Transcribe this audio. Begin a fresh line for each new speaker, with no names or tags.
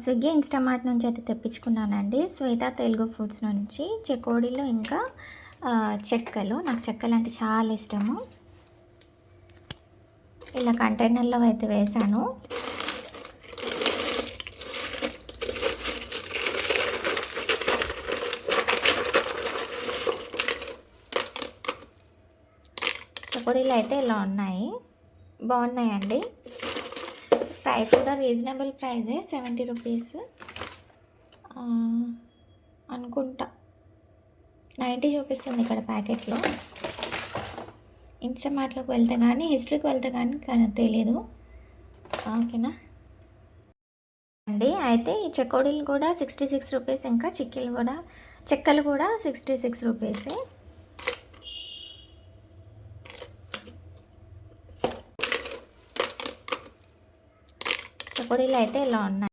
Swiggy Instamart నుంచి అయితే తెప్పించుకున్నానండి. శ్వేత Telugu foods నుంచి చెకోడీలు ఇంకా చెక్కలు. నాకు చెక్కలు అంటే చాలా ఇష్టము. ఇలా కంటైనర్లో అయితే వేసాను. చెకోడీలు అయితే ఇలా ఉన్నాయి, బాగున్నాయండి. ప్రైస్ కూడా రీజనబుల్ ప్రైజే, 70 రూపీస్ అనుకుంటా. 90 చూపిస్తుంది ఇక్కడ ప్యాకెట్లో. ఇన్స్టామార్ట్లోకి వెళ్తే కానీ, హిస్టరీకి వెళ్తే కానీ తెలియదు. ఓకేనా అండి. అయితే ఈ చెకోడీలు కూడా 66 రూపీస్, ఇంకా చెక్కలు కూడా 66 రూపీసే. చెకోడీలు అయితే ఇలా ఉన్నాయి.